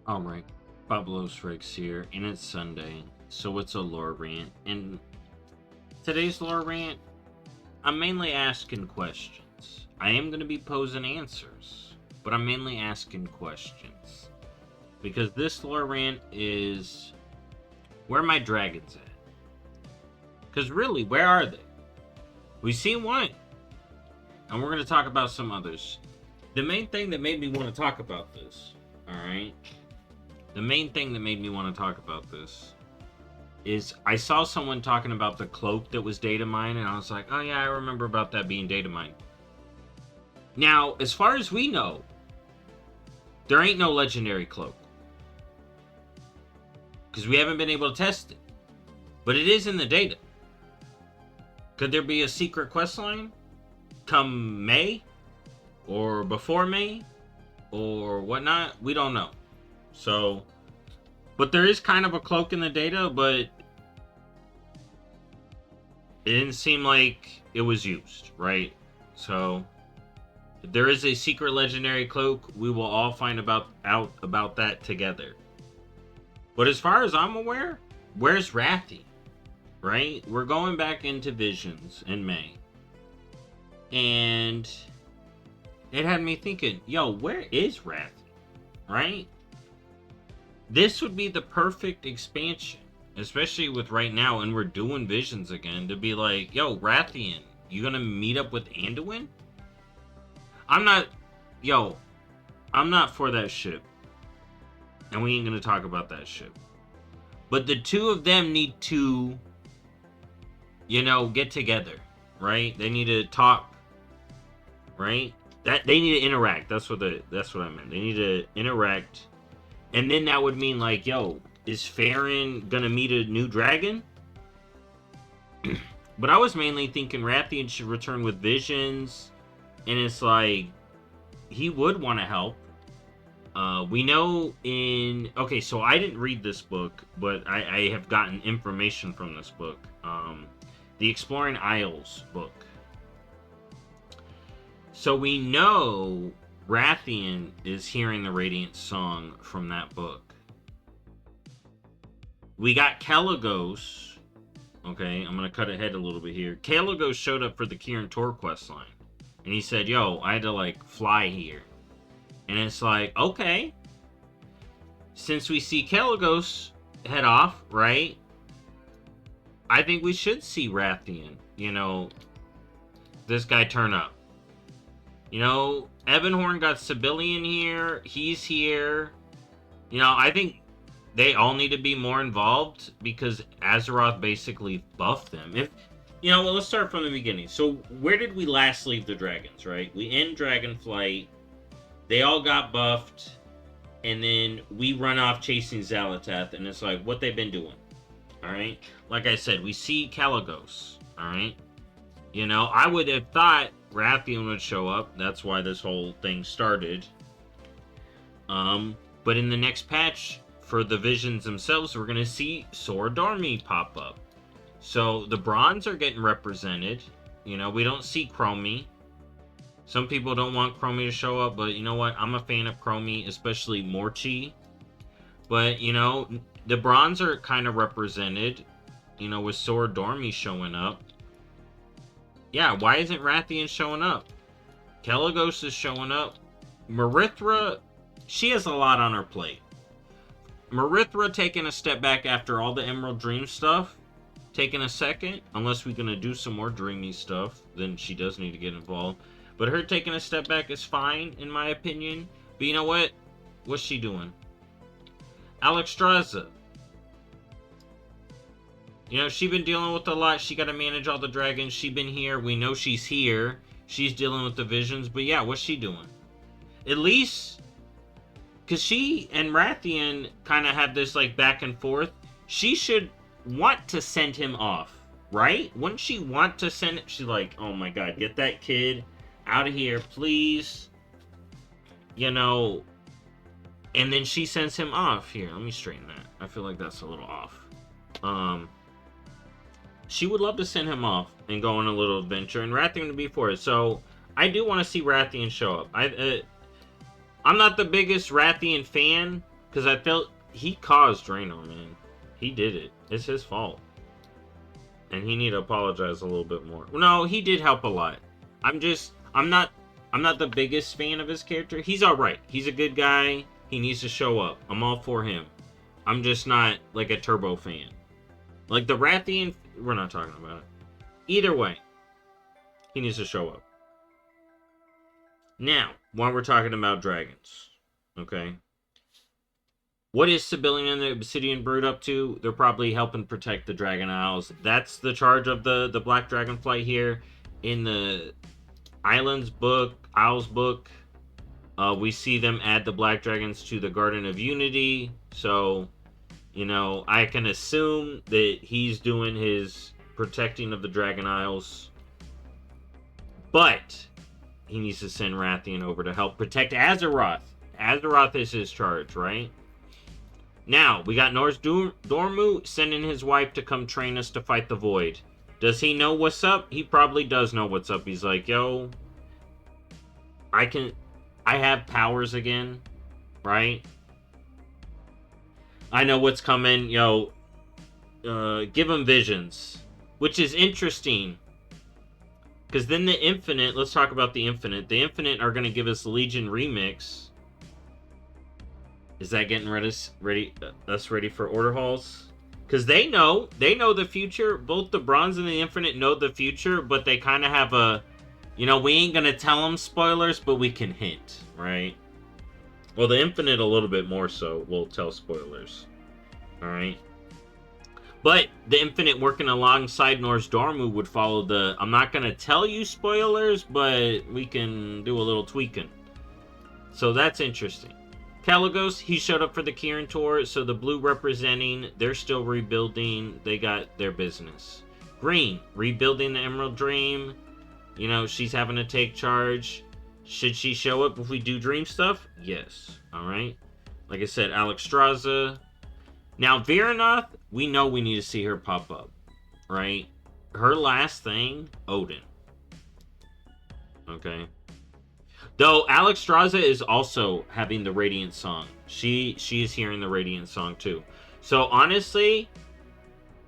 Alright, BobalosRex here, and it's Sunday, so it's a lore rant. And today's lore rant, I'm mainly asking questions. I am going to be posing answers, but I'm mainly asking questions. Because this lore rant is, where are my dragons at? Because really, where are they? We've seen one, and we're going to talk about some others. The main thing that made me want to talk about this, alright? The main thing that made me want to talk about this is I saw someone talking about the cloak that was data mined, and I was like, oh yeah, I remember about that being data mined. Now, as far as we know, there ain't no legendary cloak. Because we haven't been able to test it. But it is in the data. Could there be a secret quest line come May? Or before May? Or whatnot? We don't know. So, but there is kind of a cloak in the data, but it didn't seem like it was used, right? So, if there is a secret legendary cloak, we will all find out about that together. But as far as I'm aware, where's Rathy? Right? We're going back into Visions in May. And it had me thinking, yo, where is Rathy? Right? This would be the perfect expansion, especially with right now, and we're doing Visions again, to be like, yo, Rathian, you gonna meet up with Anduin? I'm not for that ship. And we ain't gonna talk about that ship. But the two of them need to, get together, right? They need to talk, right? That they need to interact. That's what I meant. They need to interact. And then that would mean, like, yo, is Farron gonna meet a new dragon? But I was mainly thinking Rathian should return with Visions. And it's like, he would want to help. We know in... Okay, so I didn't read this book, but I have gotten information from this book. The Exploring Isles book. So we know Rathian is hearing the Radiant Song from that book. We got Kelagos. Okay, I'm going to cut ahead a little bit here. Kelagos showed up for the Kirin Tor quest line. And he said, yo, I had to, like, fly here. And it's like, okay. Since we see Kelagos head off, right? I think we should see Rathian, this guy turn up. Evanhorn got Sibylian here. He's here. I think they all need to be more involved because Azeroth basically buffed them. Let's start from the beginning. So where did we last leave the dragons, right? We end Dragonflight. They all got buffed. And then we run off chasing Xal'atath. And it's like, what they've been doing. Alright? Like I said, we see Kelagos. Alright? I would have thought Rathian would show up. That's why this whole thing started. But in the next patch, for the Visions themselves, we're going to see Sora Dormi pop up. So the Bronze are getting represented. We don't see Chromie. Some people don't want Chromie to show up, but you know what? I'm a fan of Chromie, especially Morchi. But, the Bronze are kind of represented, with Sora Dormi showing up. Yeah, why isn't Rathian showing up? Kelagos is showing up. Marithra, she has a lot on her plate. Marithra taking a step back after all the Emerald Dream stuff. Taking a second, unless we're going to do some more dreamy stuff, then she does need to get involved. But her taking a step back is fine, in my opinion. But you know what? What's she doing? Alexstrasza. She's been dealing with a lot. She got to manage all the dragons. She's been here. We know she's here. She's dealing with the Visions. But yeah, what's she doing? At least, because she and Rathian kind of have this like back and forth. She should want to send him off, right? Wouldn't she want to send it? She's like, oh my god, get that kid out of here, please. And then she sends him off. Here, let me straighten that. I feel like that's a little off. She would love to send him off and go on a little adventure, and Rathian would be for it. So I do want to see Rathian show up. I'm not the biggest Rathian fan, Because I felt he caused Draenor, man. He did it. It's his fault. And he need to apologize a little bit more. No, he did help a lot. I'm not the biggest fan of his character. He's alright. He's a good guy. He needs to show up. I'm all for him. I'm just not like a Turbo fan. Like the Rathian, we're not talking about it. Either way, he needs to show up. Now, while we're talking about dragons, okay? What is Civilian and the Obsidian Brood up to? They're probably helping protect the Dragon Isles. That's the charge of the Black Dragonflight here. In the Islands book, Isles book, we see them add the Black Dragons to the Garden of Unity. So, you know, I can assume that he's doing his protecting of the Dragon Isles. But he needs to send Rathian over to help protect Azeroth. Azeroth is his charge, right? Now, we got Norse Dormu sending his wife to come train us to fight the Void. Does he know what's up? He probably does know what's up. He's like, yo, I have powers again, right? I know what's coming, yo. Give him visions. Which is interesting. Because then the Infinite, let's talk about the Infinite. The Infinite are going to give us Legion Remix. Is that getting us ready for Order Halls? Because they know the future. Both the Bronze and the Infinite know the future, but they kind of have a, you know, we ain't going to tell them spoilers, but we can hint, right? Well, the Infinite a little bit more so will tell spoilers, all right? But the Infinite working alongside Norse Dormu would follow the, I'm not going to tell you spoilers, but we can do a little tweaking. So that's interesting. Caligos, he showed up for the Kirin tour, so the blue representing, they're still rebuilding, they got their business. Green, rebuilding the Emerald Dream, you know, she's having to take charge. Should she show up if we do dream stuff? Yes, alright. Like I said, Alexstrasza. Now, Viranoth, we know we need to see her pop up, right? Her last thing, Odin. Okay. Though Alexstrasza is also having the Radiant Song. She is hearing the Radiant Song too. So honestly,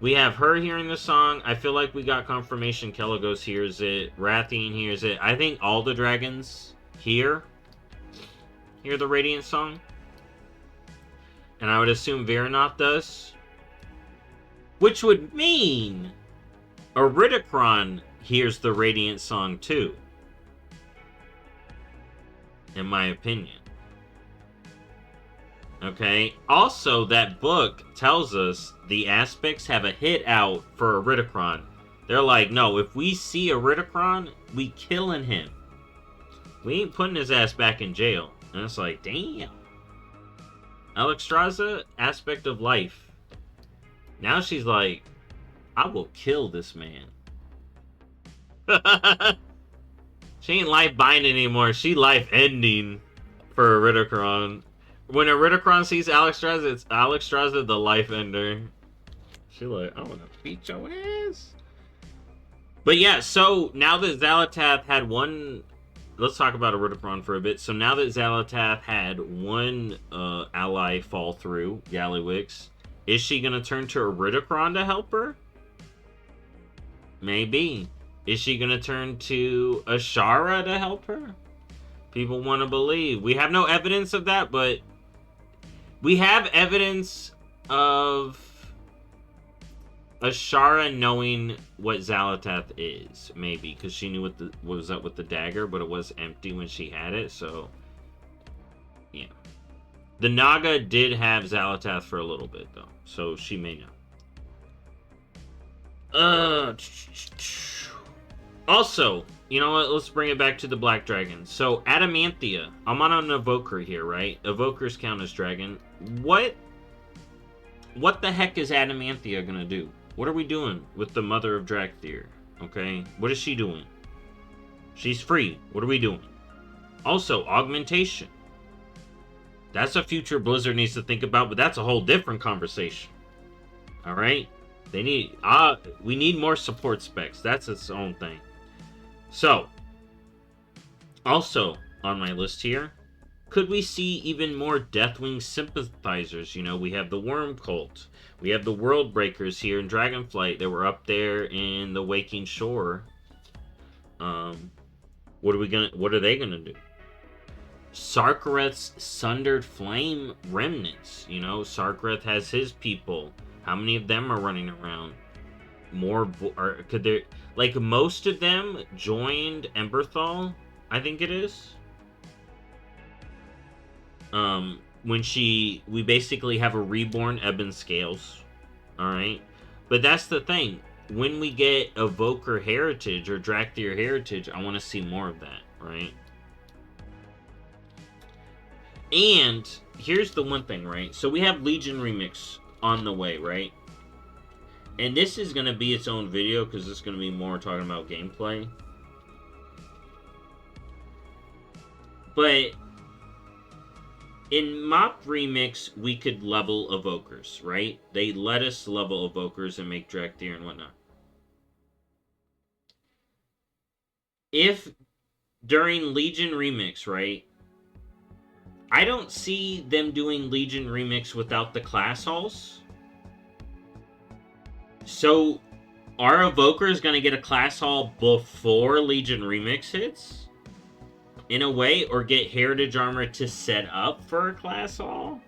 we have her hearing the song. I feel like we got confirmation Caligos hears it. Rathian hears it. I think all the dragons hear the Radiant Song. And I would assume Viranoth does. Which would mean Iridikron hears the Radiant Song too. In my opinion. Okay. Also, that book tells us the aspects have a hit out for Iridikron. They're like, no, if we see Iridikron, we killing him. We ain't putting his ass back in jail. And it's like, damn. Alexstrasza, aspect of life. Now she's like, I will kill this man. She ain't life binding anymore. She life ending for Iridikron. When Iridikron sees Alexstrasza, it's Alexstrasza the life ender. She like, I want to beat your ass. But yeah, so now that Xal'atath had one... Let's talk about Iridikron for a bit. So now that Xal'atath had one ally fall through, Gallywix, is she going to turn to Iridikron to help her? Maybe. Is she going to turn to Ashara to help her? People want to believe. We have no evidence of that, but we have evidence of Ashara knowing what Xal'atath is, maybe, because she knew what was up with the dagger, but it was empty when she had it, so yeah. The Naga did have Xal'atath for a little bit, though, so she may know. Also, you know what? Let's bring it back to the Black Dragon. So, Adamantia. I'm on an Evoker here, right? Evokers count as dragon. What the heck is Adamantia gonna do? What are we doing with the Mother of Drakthir? Okay? What is she doing? She's free. What are we doing? Also, augmentation. That's a future Blizzard needs to think about, but that's a whole different conversation. Alright? We need more support specs. That's its own thing. So, also on my list here, Could we see even more Deathwing sympathizers? You know, we have the Worm Cult. We have the World Breakers here in Dragonflight that were up there in the Waking Shore. What are they gonna do? Sarkareth's Sundered Flame remnants. You know, Sarkareth has his people. How many of them are running around? Could there, like, most of them joined Emberthal, I think it is. When we basically have a reborn Ebon Scales. Alright? But that's the thing. When we get Evoker Heritage or Drakthir Heritage, I want to see more of that, right? And here's the one thing, right? So we have Legion Remix on the way, right? And this is going to be its own video because it's going to be more talking about gameplay. But in Mop Remix, we could level Evokers, right? They let us level Evokers and make Drakthir and whatnot. If during Legion Remix, right? I don't see them doing Legion Remix without the class halls. So, are Evokers going to get a class hall before Legion Remix hits? In a way, or get Heritage Armor to set up for a class hall?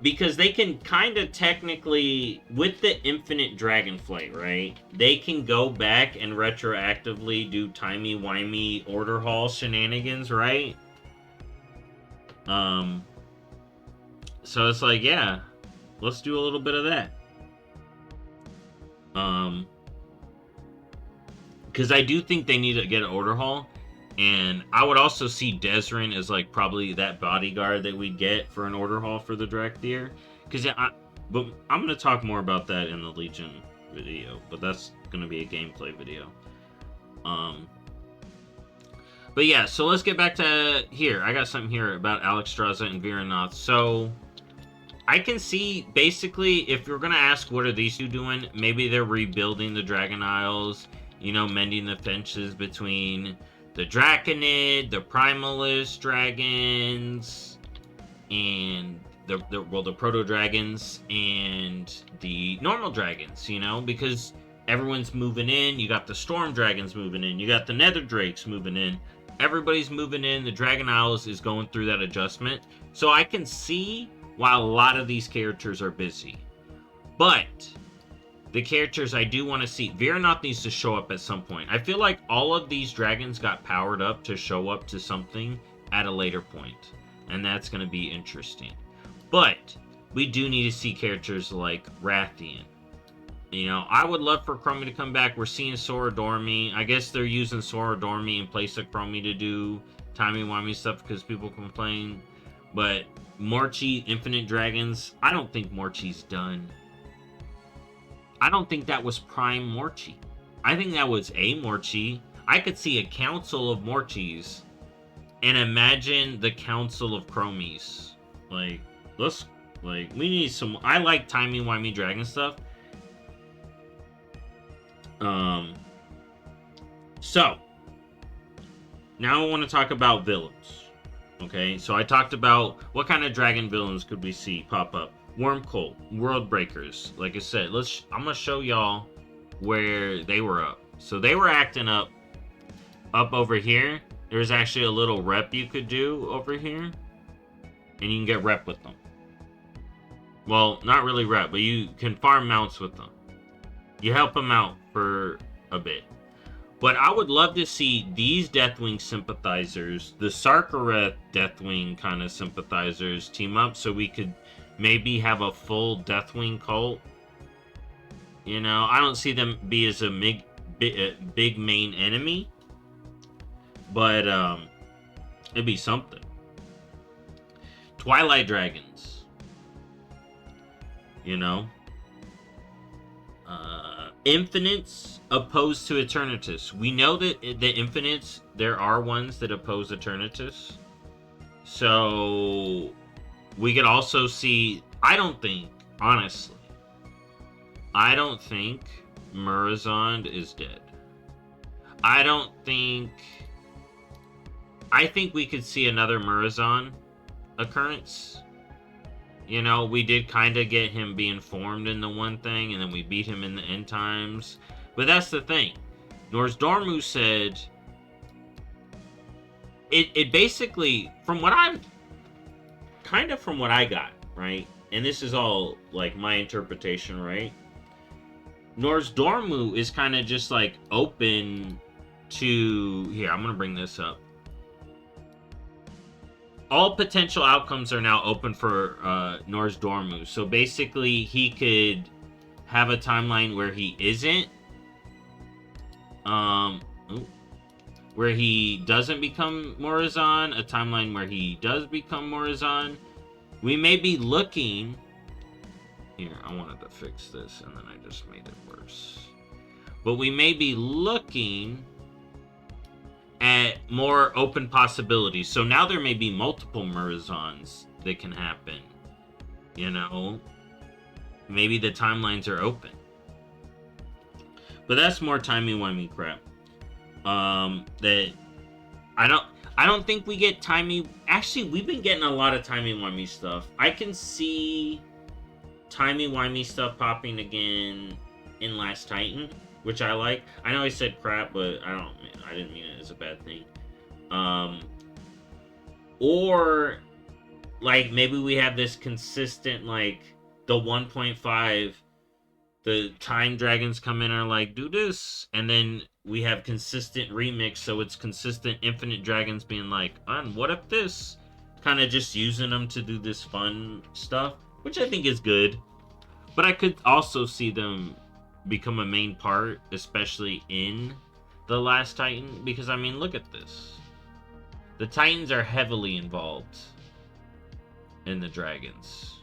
Because they can kind of technically, with the Infinite Dragonflight, right? They can go back and retroactively do timey-wimey Order Hall shenanigans, right? So it's like, yeah, let's do a little bit of that. Because I do think they need to get an Order Hall. And I would also see Desrin as, like, probably that bodyguard that we'd get for an Order Hall for the Drakthir. But I'm going to talk more about that in the Legion video. But that's going to be a gameplay video. But yeah, so let's get back to here. I got something here about Alexstrasza and Viranoth. So I can see, basically, if you're going to ask what are these two doing, maybe they're rebuilding the Dragon Isles, you know, mending the fences between the Draconid, the Primalist dragons, and the Proto-Dragons, and the normal dragons, you know, because everyone's moving in. You got the Storm Dragons moving in. You got the Nether Drakes moving in. Everybody's moving in. The Dragon Isles is going through that adjustment. So I can see why a lot of these characters are busy. But the characters I do want to see, Viranoth needs to show up at some point. I feel like all of these dragons got powered up to show up to something at a later point. And that's going to be interesting. But we do need to see characters like Rathian. You know, I would love for Chromie to come back. We're seeing Sora Dormy. I guess they're using Sora Dormy in place of Chromie to do timey-wimey stuff because people complain. But Morchi, Infinite Dragons, I don't think Morchi's done. I don't think that was Prime Morchi. I think that was a Morchi. I could see a council of Morchis and imagine the council of Chromies. Like, we need some... I like timey-wimey dragon stuff. So, now I want to talk about villains. Okay, so I talked about what kind of dragon villains could we see pop up. Worm Cult, World Breakers. Like I said, I'm gonna show y'all where they were up. So they were acting up over here. There's actually a little rep you could do over here, and you can get rep with them. Well, not really rep, but you can farm mounts with them. You help them out for a bit. But I would love to see these Deathwing sympathizers, the Sarkareth Deathwing kind of sympathizers, team up so we could maybe have a full Deathwing cult. You know, I don't see them be as a big main enemy. But it'd be something. Twilight Dragons. You know? Infinites opposed to Eternatus. We know that the Infinites, there are ones that oppose Eternatus. So we could also see, I don't think Murazond is dead. I don't think I think we could see another Murazan occurrence. You know, we did kind of get him being formed in the one thing, and then we beat him in the end times. But that's the thing. Nozdormu said it basically, from what I'm from what I got, right? And this is all like my interpretation, right? Nozdormu is kind of just like open to, here, I'm gonna bring this up. All potential outcomes are now open for Nozdormu. So basically, he could have a timeline where he isn't, where he doesn't become Morazan, a timeline where he does become Morazan. We may be looking. Here, I wanted to fix this, and then I just made it worse. But we may be looking at more open possibilities. So now there may be multiple Murazans that can happen. You know? Maybe the timelines are open. But that's more timey-wimey crap. That I don't think we get timey. Actually, we've been getting a lot of timey-wimey stuff. I can see timey-wimey stuff popping again in Last Titan, which I like. I know I said crap, but I didn't mean it as a bad thing. Or like maybe we have this consistent, like the 1.5, the time dragons come in and are like, do this, and then we have consistent remix, so it's consistent infinite dragons being like, and what if this, kind of just using them to do this fun stuff, which I think is good. But I could also see them become a main part, especially in The Last Titan, because I mean, look at this. The Titans are heavily involved in the dragons.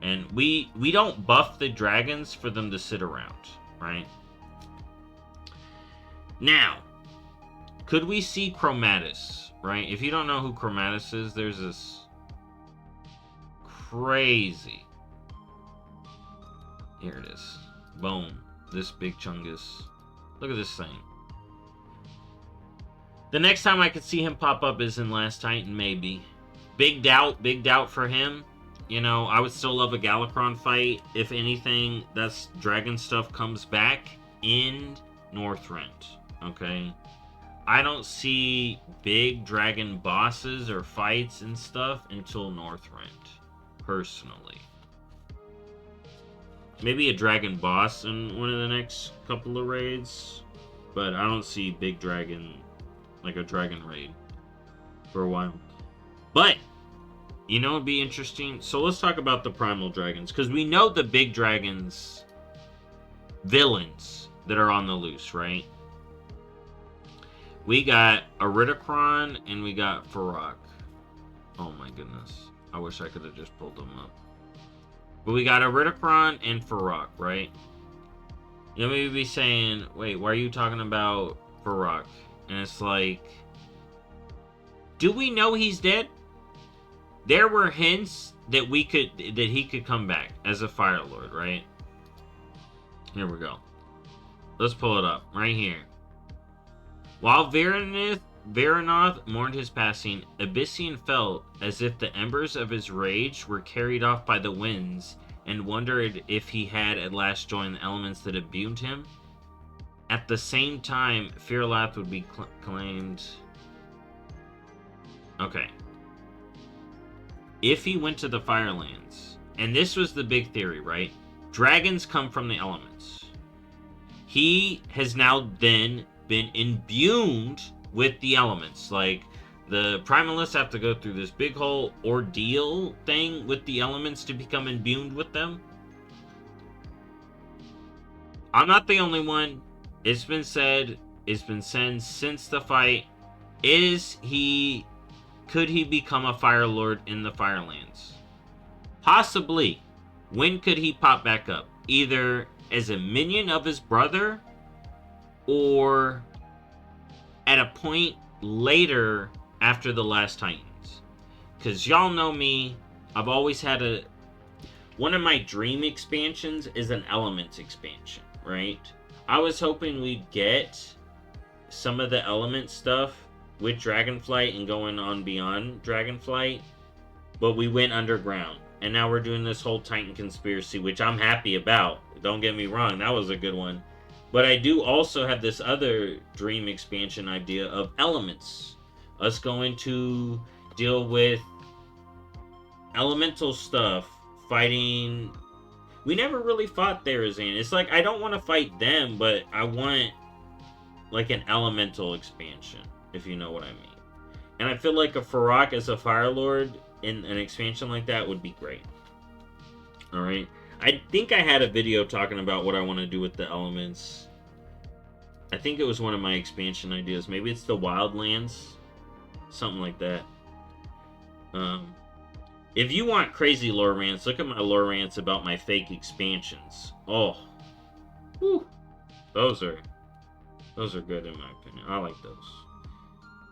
And we don't buff the dragons for them to sit around, right? Now, could we see Chromatus, right? If you don't know who Chromatus is, there's this crazy... Here it is. Boom. This big chungus. Look at this thing. The next time I could see him pop up is in Last Titan, maybe. Big doubt for him. You know, I would still love a Galakron fight. If anything, that's dragon stuff comes back in North Rent. Okay? I don't see big dragon bosses or fights and stuff until North Rent. Personally. Maybe a dragon boss in one of the next couple of raids. But I don't see big dragon, like a dragon raid, for a while. But, you know, it'd be interesting. So let's talk about the primal dragons. Because we know the big dragons, villains that are on the loose, right? We got Iridikron and we got Farak. Oh my goodness. I wish I could have just pulled them up. But we got Iridikron and Farak, right? You may be saying, wait, why are you talking about Farak? And it's like, do we know he's dead? There were hints that he could come back as a Fire Lord, right? Here we go. Let's pull it up right here. While Varanoth mourned his passing, Abyssian felt as if the embers of his rage were carried off by the winds and wondered if he had at last joined the elements that imbued him. At the same time, Firlath would be claimed... Okay. If he went to the Firelands, and this was the big theory, right? Dragons come from the elements. He has now then been imbued with the elements. Like, the Primalists have to go through this big whole ordeal thing with the elements to become imbued with them. I'm not the only one. It's been said since the fight. Could he become a Fire Lord in the Firelands? Possibly. When could he pop back up? Either as a minion of his brother, or at a point later after the Last Titans. Because y'all know me, I've always had one of my dream expansions is an Elements expansion, right? I was hoping we'd get some of the element stuff with Dragonflight and going on beyond Dragonflight, but we went underground. And now we're doing this whole Titan conspiracy, which I'm happy about. Don't get me wrong, that was a good one. But I do also have this other dream expansion idea of elements. Us going to deal with elemental stuff, fighting. We never really fought Therazane. It's like I don't want to fight them, but I want like an elemental expansion, if you know what I mean. And I feel like a Farak as a Fire Lord in an expansion like that would be great. Alright. I think I had a video talking about what I want to do with the elements. I think it was one of my expansion ideas. Maybe it's the Wildlands. Something like that. If you want crazy lore rants, look at my lore rants about my fake expansions. Oh. Whew. Those are good in my opinion. I like those.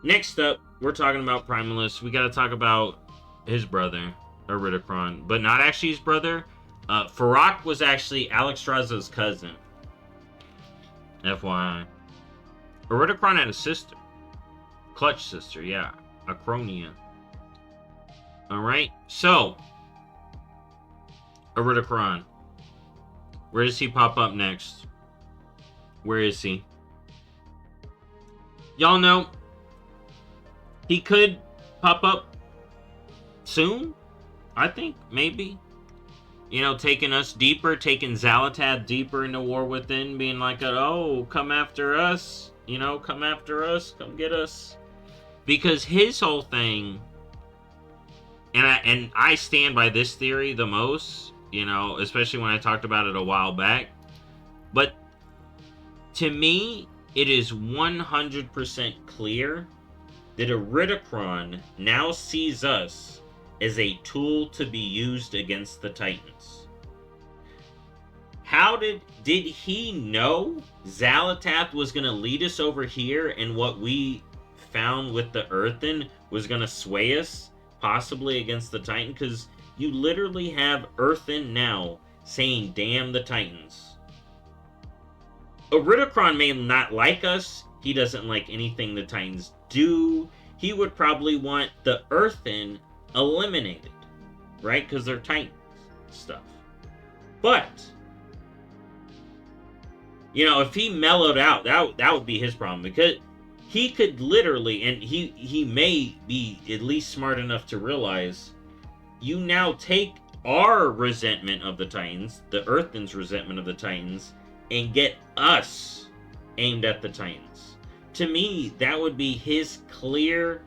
Next up, we're talking about Primalist. We got to talk about his brother, Iridikron, but not actually his brother. Farak was actually Alexstrasza's cousin. FYI. Iridikron had a sister. Clutch sister, yeah. Acronia. Alright, so. Iridikron. Where does he pop up next? Where is he? Y'all know he could pop up soon. I think, maybe. You know, taking us deeper, taking Xal'atath deeper into War Within, being like, oh, come after us. You know, come after us, come get us. Because his whole thing, and I stand by this theory the most, you know, especially when I talked about it a while back. But to me, it is 100% clear that Iridikron now sees us as a tool to be used against the Titans. How did he know Xal'atath was going to lead us over here, and what we found with the Earthen was going to sway us possibly against the Titan? Because you literally have Earthen now saying, damn the Titans. Iridikron may not like us. He doesn't like anything the Titans do. He would probably want the Earthen eliminated, right? Because they're Titans stuff. But, you know, if he mellowed out, that would be his problem. Because he could literally, and he may be at least smart enough to realize, you now take our resentment of the Titans, the Earthen's resentment of the Titans, and get us aimed at the Titans. To me, that would be his clear...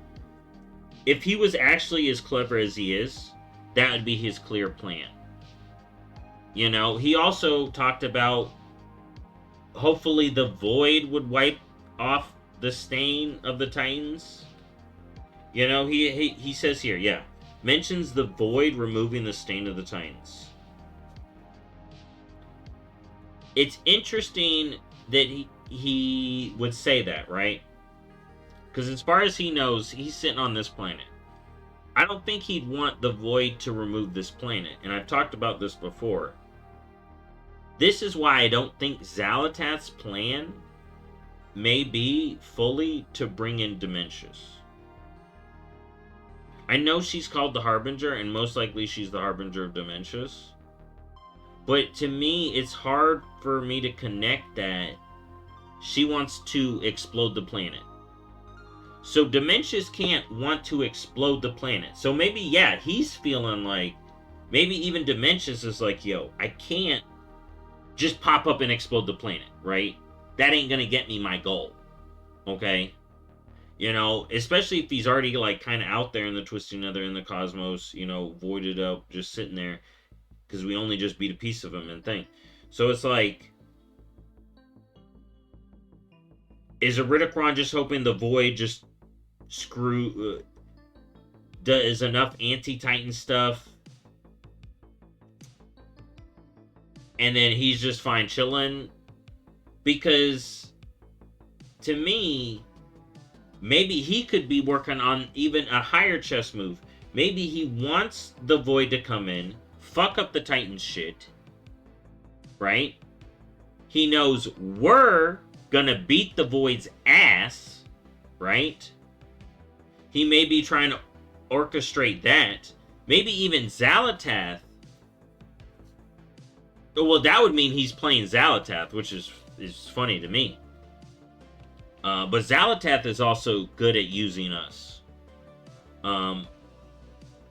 If he was actually as clever as he is, that would be his clear plan. You know, he also talked about hopefully the Void would wipe off the stain of the Titans. You know, he says here, yeah, mentions the Void removing the stain of the Titans. It's interesting that he would say that, right? Because as far as he knows, he's sitting on this planet. I don't think he'd want the Void to remove this planet. And I've talked about this before. This is why I don't think Xal'atath's plan may be fully to bring in Dementius. I know she's called the Harbinger, and most likely she's the Harbinger of Dementius. But to me, it's hard for me to connect that she wants to explode the planet. So Dementius can't want to explode the planet. So maybe, yeah, he's feeling like, maybe even Dementius is like, yo, I can't just pop up and explode the planet, right? That ain't gonna get me my goal, okay? You know, especially if he's already, like, kind of out there in the Twisted Nether, in the cosmos, you know, voided up, just sitting there, because we only just beat a piece of him and thing. So it's like, is Iridikron just hoping the Void just does enough anti-Titan stuff, and then he's just fine chilling? Because to me, maybe he could be working on even a higher chess move. Maybe he wants the Void to come in, fuck up the Titan shit, right? He knows we're gonna beat the Void's ass, right? he may be trying to orchestrate that. Maybe even Xalatath. Well, that would mean he's playing Xalatath, which is funny to me. But Xalatath is also good at using us.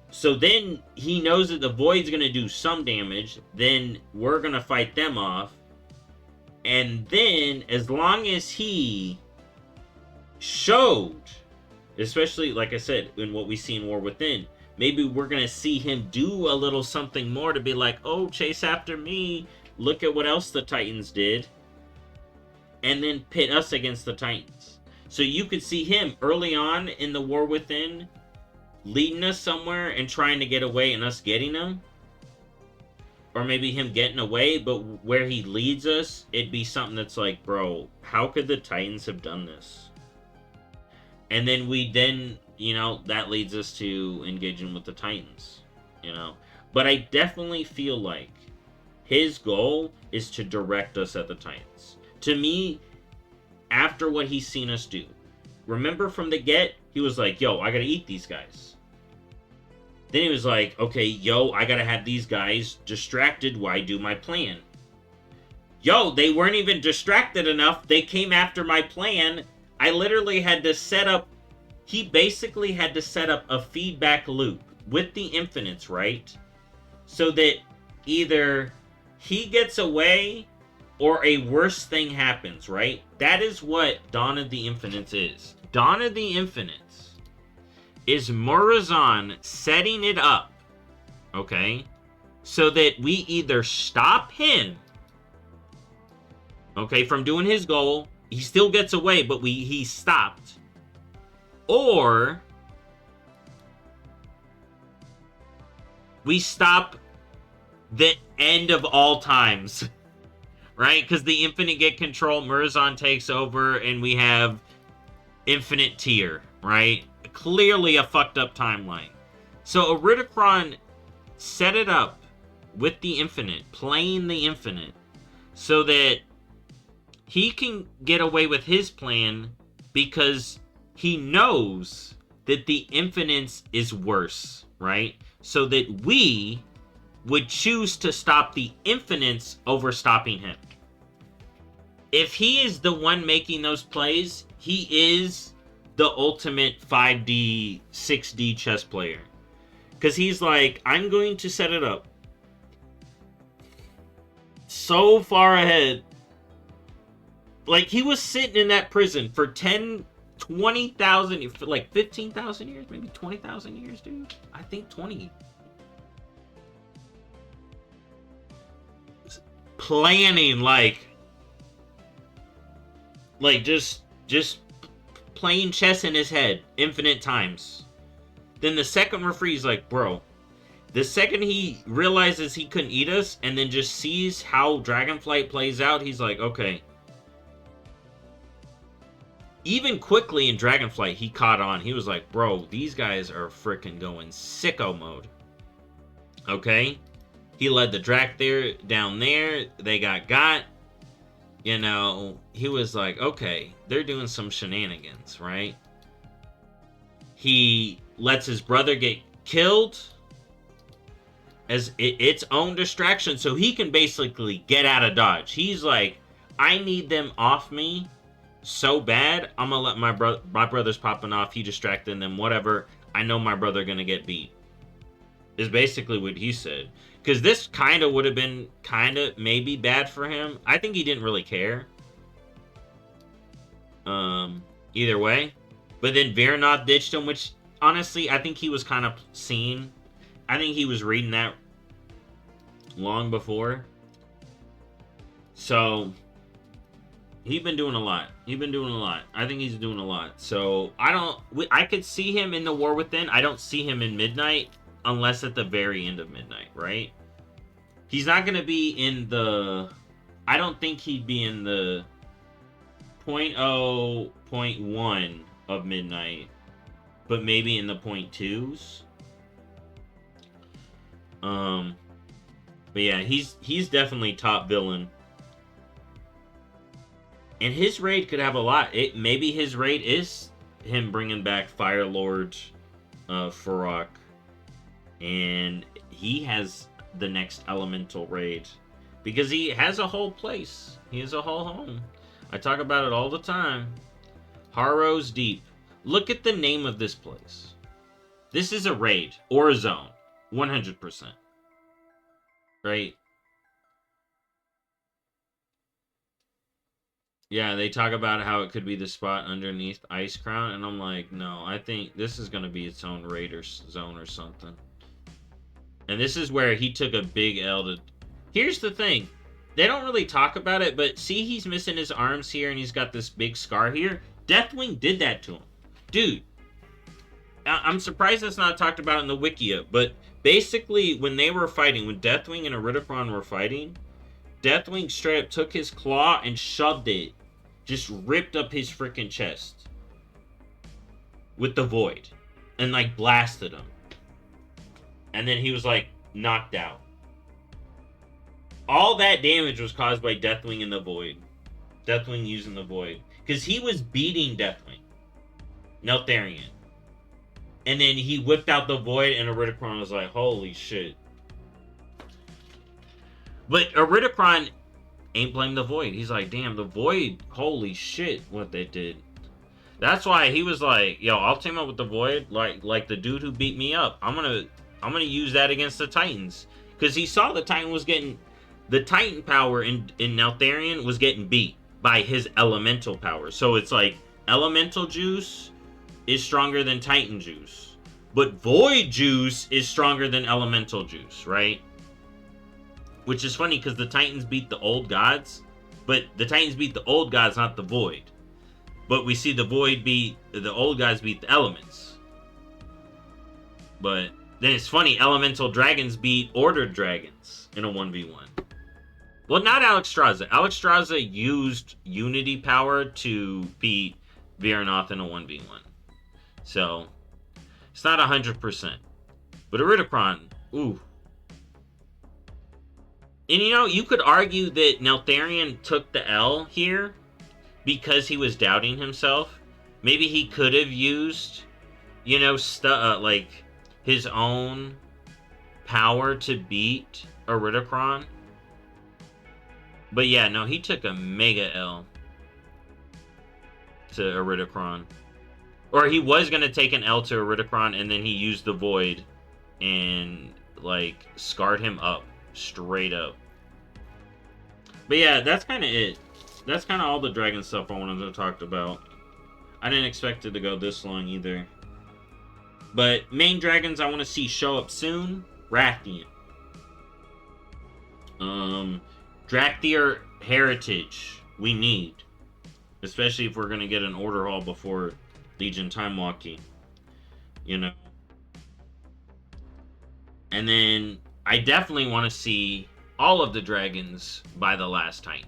So then he knows that the Void's going to do some damage. Then we're going to fight them off. And then, as long as he showed, especially, like I said, in what we see in War Within, maybe we're going to see him do a little something more to be like, oh, chase after me. Look at what else the Titans did. And then pit us against the Titans. So you could see him early on in the War Within leading us somewhere and trying to get away and us getting him. Or maybe him getting away, but where he leads us, it'd be something that's like, bro, how could the Titans have done this? And then that leads us to engaging with the Titans, But I definitely feel like his goal is to direct us at the Titans. To me, after what he's seen us do, remember from the get, he was like, yo, I gotta eat these guys. Then he was like, okay, yo, I gotta have these guys distracted while I do my plan. Yo, they weren't even distracted enough. They came after my plan. I literally had to set up... He basically had to set up a feedback loop with the Infinites, right? So that either he gets away or a worse thing happens, right? That is what Dawn of the Infinites is. Dawn of the Infinites is Murozond setting it up, okay? So that we either stop him, okay, from doing his goal. He still gets away, but he's stopped. Or we stop the end of all times. Right? Because the Infinite get control, Murozond takes over, and we have Infinite Tier, right? Clearly a fucked up timeline. So Iridikron set it up with the Infinite, playing the Infinite, so that he can get away with his plan because he knows that the Infinites is worse, right? So that we would choose to stop the Infinites over stopping him. If he is the one making those plays, he is the ultimate 5D, 6D chess player. Because he's like, I'm going to set it up so far ahead. Like, he was sitting in that prison for 20,000, like 15,000 years, maybe 20,000 years, dude. I think 20. Planning, like just playing chess in his head infinite times. Then the second referee's like, bro, the second he realizes he couldn't eat us and then just sees how Dragonflight plays out, he's like, okay. Even quickly in Dragonflight, he caught on. He was like, bro, these guys are freaking going sicko mode. Okay? He led the Drac there, down there. They got. He was like, okay, they're doing some shenanigans, right? He lets his brother get killed as its own distraction, so he can basically get out of Dodge. He's like, I need them off me so bad, I'm gonna let my brother's popping off. He distracted them, whatever. I know my brother gonna get beat. Is basically what he said. Because this kind of would have been maybe bad for him. I think he didn't really care. Either way. But then Vernoth ditched him, which honestly, I think he was kind of seen. I think he was reading that long before. So, he's been doing a lot. I think he's doing a lot. So, I could see him in the War Within. I don't see him in Midnight. Unless at the very end of Midnight, right? He's not going to be in the... I don't think he'd be in the 0.0, 0.1 of Midnight. But maybe in the 0.2s. But yeah, he's definitely top villain. And his raid could have a lot. Maybe his raid is him bringing back Fire Lord Farok, and he has the next elemental raid because he has a whole place. He has a whole home. I talk about it all the time. Harrow's Deep. Look at the name of this place. This is a raid or a zone, 100%. Right? Yeah, they talk about how it could be the spot underneath Ice Crown, and I'm like, no, I think this is going to be its own raider zone or something. And this is where he took a big L to... Here's the thing. They don't really talk about it, but see he's missing his arms here, and he's got this big scar here? Deathwing did that to him. Dude, I'm surprised that's not talked about in the Wikia, but basically, when they were fighting, when Deathwing and Iridikron were fighting, Deathwing straight up took his claw and shoved it. Just ripped up his freaking chest. With the Void. And, like, blasted him. And then he was, like, knocked out. All that damage was caused by Deathwing and the Void. Deathwing using the Void. Because he was beating Deathwing. Neltharion. And then he whipped out the Void, and Iridikron was like, holy shit. But Iridikron ain't blame the Void. He's like, damn, the Void, holy shit, what they did. That's why he was like, yo, I'll team up with the Void, like the dude who beat me up. I'm gonna use that against the Titans. Because he saw the Titan was getting... The Titan power in Neltharion was getting beat by his elemental power. So it's like, elemental juice is stronger than Titan juice. But Void juice is stronger than elemental juice, right? Which is funny because the Titans beat the old gods. But the Titans beat the old gods, not the Void. But we see the Void beat... The old gods beat the elements. But then it's funny, elemental dragons beat ordered dragons in a 1v1. Well, not Alexstrasza. Alexstrasza used Unity power to beat Viranoth in a 1v1. So, it's not 100%. But Iridikron, ooh. And you know, you could argue that Neltharion took the L here because he was doubting himself. Maybe he could have used, you know, like his own power to beat Iridikron. But yeah, no, he took a mega L to Iridikron. Or he was going to take an L to Iridikron, and then he used the Void and, like, scarred him up. Straight up. But yeah, that's kind of it. That's kind of all the dragon stuff I wanted to talk about. I didn't expect it to go this long either. But main dragons I want to see show up soon. Rathian. Drakthir Heritage. We need. Especially if we're going to get an order hall before Legion Time Walking. You know. And then I definitely want to see all of the dragons by the last Titan.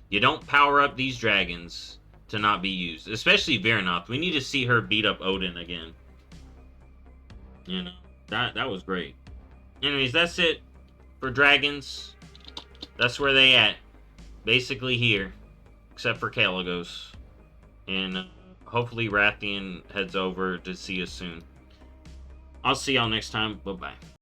You don't power up these dragons to not be used. Especially Viranoth. We need to see her beat up Odin again. You know. That was great. Anyways, that's it for dragons. That's where they at. Basically here. Except for Kalagos. And hopefully Rathian heads over to see us soon. I'll see y'all next time. Bye-bye.